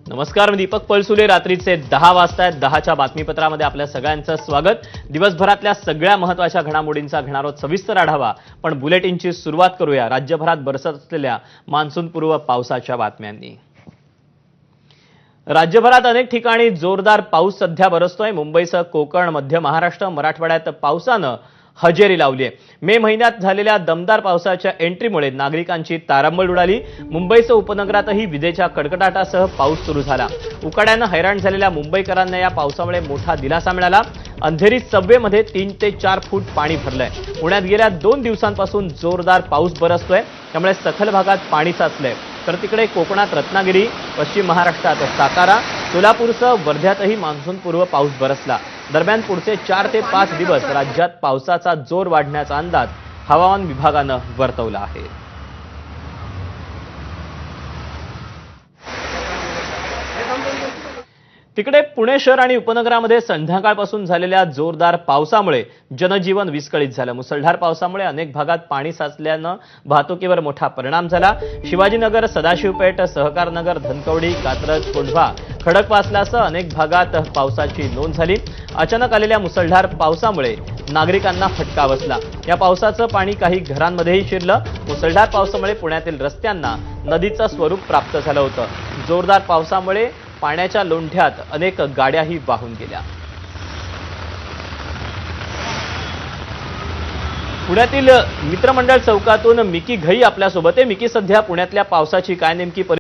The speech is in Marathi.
नमस्कार, मी दीपक पळसुले. रात्रीचे 10 वाजतायत. 10च्या बातमीपत्रामध्ये आपल्या सगळ्यांचं स्वागत. दिवसभरातल्या सगळ्या महत्त्वाच्या घडामोडींचा घेणार आहोत सविस्तर आढावा. पण बुलेटिनची सुरुवात करूया राज्यभरात बरसत असलेल्या मान्सूनपूर्व पावसाच्या बातम्यांनी. राज्यभरात अनेक ठिकाणी जोरदार पाऊस सध्या बरसतोय. मुंबईसह कोकण, मध्य महाराष्ट्र, मराठवाड्यात पावसानं हजेरी लावली आहे. मे महिन्यात झालेल्या दमदार पावसाच्या एंट्रीमुळे नागरिकांची तारांबळ उडाली. मुंबईसह उपनगरातही विजेच्या कडकडाटासह पाऊस सुरू झाला. उकाड्यानं हैराण झालेल्या मुंबईकरांना या पावसामुळे मोठा दिलासा मिळाला. अंधेरी सबवेमध्ये 3 ते 4 फूट पाणी भरलंय. पुण्यात गेल्या 2 दिवसांपासून जोरदार पाऊस बरसतोय, त्यामुळे सखल भागात पाणी साचलंय. तर तिकडे कोकणात रत्नागिरी, पश्चिम महाराष्ट्रात सातारा, सोलापूरसह वर्ध्यातही मान्सूनपूर्व पाऊस बरसला. दरम्यान पुढचे 4 ते 5 दिवस राज्यात पावसाचा जोर वाढण्याचा अंदाज हवामान विभागानं वर्तवला आहे. तिकडे पुणे शहर आणि उपनगरामध्ये संध्याकाळपासून झालेल्या जोरदार पावसामुळे जनजीवन विस्कळीत झालं. मुसळधार पावसामुळे अनेक भागात पाणी साचल्यानं वाहतुकीवर मोठा परिणाम झाला. शिवाजीनगर, सदाशिवपेठ, सहकारनगर, धनकवडी, कात्रज, कोंढवा, खडकवासलासह अनेक भागात पावसाची नोंद झाली. अचानक आलेल्या मुसळधार पावसामुळे नागरिकांना फटका बसला. या पावसाचं पाणी काही घरांमध्येही शिरलं. मुसळधार पावसामुळे पुण्यातील रस्त्यांना नदीचं स्वरूप प्राप्त झालं होतं. जोरदार पावसामुळे पाण्याच्या लोंढ्यात अनेक गाड्याही वाहून गेल्या. पुण्यातील मित्रमंडळ चौकातून मिकी घई आपल्यासोबत आहे. मिकी, सध्या पुण्यातल्या पावसाची काय नेमकी